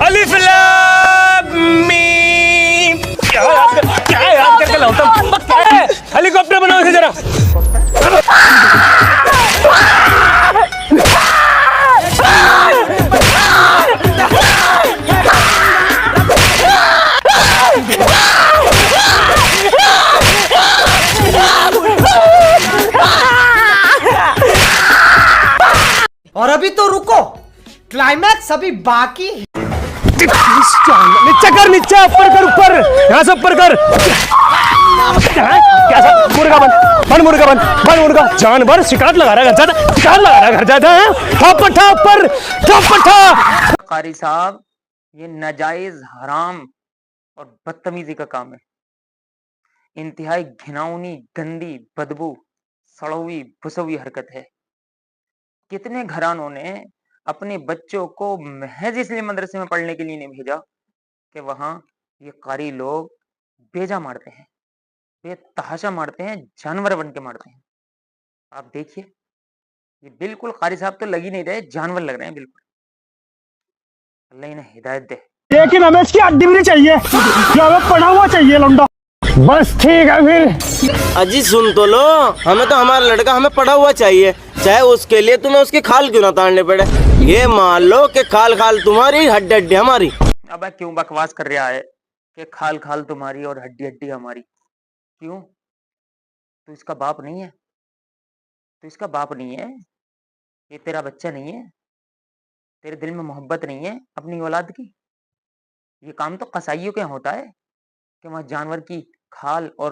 الف لام میم. کیا یاد کر کے لاؤں کیا ہے؟ ہیلی کاپٹر بناؤ اسے ذرا. اور ابھی تو رکو, کلائمیکس ابھی باقی. نیچے کر, نیچے, اوپر کر, اوپر, یہاں سے اوپر کر. کیسا مرغا بن مرغا بن مرغا. جانور شکار لگا رہا ہے گھر جاتا, شکار لگا رہا ہے گھر جاتا ہے. ٹھاپٹھا اوپر, ٹھاپٹھا. قاری صاحب یہ ناجائز, حرام اور بدتمیزی کا کام ہے. انتہائی گھناؤنی, گندی, بدبو, سڑوی بھسوی حرکت ہے. کتنے گھرانوں نے اپنے بچوں کو محض اس لیے مدرسے میں پڑھنے کے لیے نہیں بھیجا کہ وہاں یہ قاری لوگ بیجا مارتے ہیں, بے تحاشا مارتے ہیں, جانور بن کے مارتے ہیں. آپ دیکھیے, یہ بالکل قاری صاحب تو لگ ہی نہیں رہے, جانور لگ رہے ہیں بالکل. اللہ انہیں ہدایت دے. لیکن ہمیں اس کی ہڈی بھی نہیں چاہیے, جو ہمیں پڑا ہوا چاہیے لونڈا. بس ٹھیک ہے پھر. اجی سن تو لو, ہمیں تو ہمارا لڑکا ہمیں پڑا ہوا چاہیے, چاہے اس کے لیے تمہیں اس کی کھال کیوں نہ تاڑنے پڑے. یہ مان لو کہ کھال کھال تمہاری, ہڈی ہڈی ہماری. اب کیوں بکواس کر رہا ہے کہ کھال کھال تمہاری اور ہڈی ہڈی ہماری؟ کیوں؟ تو اس کا باپ نہیں ہے, تو اس کا باپ نہیں ہے, یہ تیرا بچہ نہیں ہے, تیرے دل میں محبت نہیں ہے اپنی اولاد کی. یہ کام تو قصائیوں کے ہوتا ہے کہ وہاں جانور کی کھال اور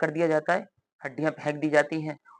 کر دیا جاتا ہے, ہڈیاں پھینک دی جاتی ہیں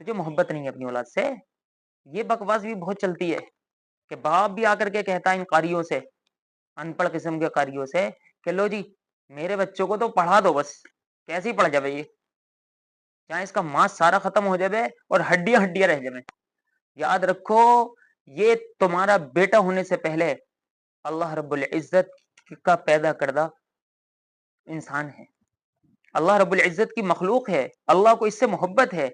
تجھے محبت نہیں ہے اپنی اولاد سے. یہ بکواس بھی بہت چلتی ہے کہ باپ بھی آ کر کے کہتا ہے ان قاریوں سے, ان پڑھ قسم کے قاریوں سے, کہ لو جی میرے بچوں کو تو پڑھا دو, بس کیسے ہی پڑھ جائے یہ, جہاں اس کا ماس سارا ختم ہو جائے اور ہڈیاں ہڈیاں رہ جائیں. یاد رکھو, یہ تمہارا بیٹا ہونے سے پہلے اللہ رب العزت کا پیدا کردہ انسان ہے, اللہ رب العزت کی مخلوق ہے, اللہ کو اس سے محبت ہے.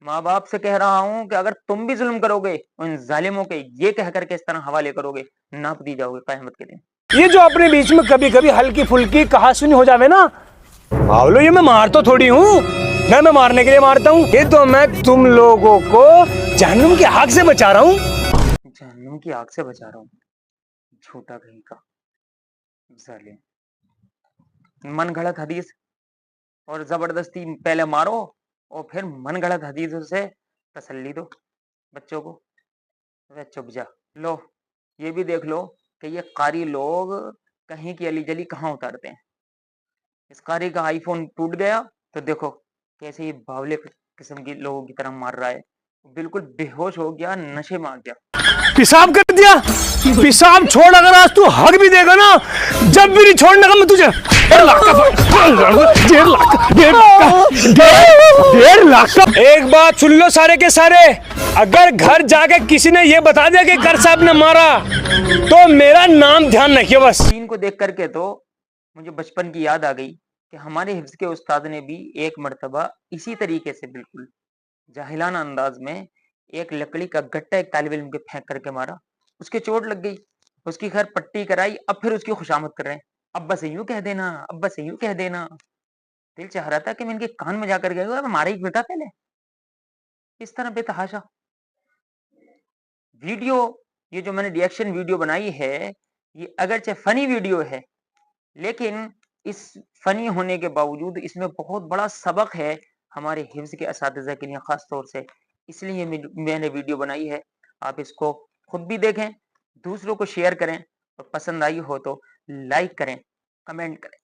ماں باپ سے کہہ رہا ہوں کہ اگر تم بھی ظلم کرو گے, ان ظالموں کے یہ کہہ کر کے اس طرح حوالے کرو گے, ناپ دی جاؤ گے قیامت کے دن. یہ جو اپنے بیچ میں کبھی کبھی ہلکی پھلکی کہا سنی ہو جاوے نا, باولو یہ میں مار تو تھوڑی ہوں, نہ میں مارنے کے لیے مارتا ہوں, یہ تو میں تم لوگوں کو جہنم کی آگ سے بچا رہا ہوں. جہنم کی آگ سے بچا رہا ہوں, جھوٹا کہیں کا ظالم. من گھڑت حدیث اور زبردستی پہلے مارو اور پھر من گھڑت حدیثوں سے تسلی دو بچوں کو. چپ جا. لو یہ بھی دیکھ لو کہ یہ قاری لوگ کہیں کی علی جلی کہاں اتارتے ہیں. اس قاری کا آئی فون ٹوٹ گیا تو دیکھو کیسے یہ باولے قسم کے لوگوں کی طرح مار رہا ہے, بالکل بے ہوش ہو گیا, نشے میں آ گیا. پیشاب کر دیا, پیشاب چھوڑ, اگر آج تو حق بھی دے گا نا, جب بھی نہیں چھوڑنے کا میں تجھے 1,50,000 ایک بات سن لو سارے کے سارے, اگر گھر جا کے کسی نے یہ بتا دیا کہ کر صاحب نے مارا تو میرا نام دھیان رکھیے بس. ان کو دیکھ کر کے تو مجھے بچپن کی یاد آ گئی کہ ہمارے حفظ کے استاد نے بھی ایک مرتبہ اسی طریقے سے بالکل جاہلانہ انداز میں ایک لکڑی کا گٹا ایک طالب علم کے پھینک کر کے مارا, اس کے چوٹ لگ گئی, اس کی خیر پٹی کرائی, اب پھر اس کی خوشامد کر رہے ہیں, ابا سے یوں کہہ دینا, ابا سے یوں کہہ دینا. دل چاہ رہا تھا کہ میں ان کے کان میں جا کر گیا مارا ہی بیٹا پہلے. اس طرح بے تحاشا ویڈیو, یہ جو میں نے ری ایکشن ویڈیو بنائی ہے, یہ اگرچہ فنی ویڈیو ہے, لیکن اس فنی ہونے کے باوجود اس میں بہت بڑا سبق ہے ہمارے حفظ کے اساتذہ کے لیے خاص طور سے, اس لیے میں نے ویڈیو بنائی ہے. آپ اس کو خود بھی دیکھیں, دوسروں کو شیئر کریں, اور پسند آئی ہو تو لائک کریں, کمنٹ کریں.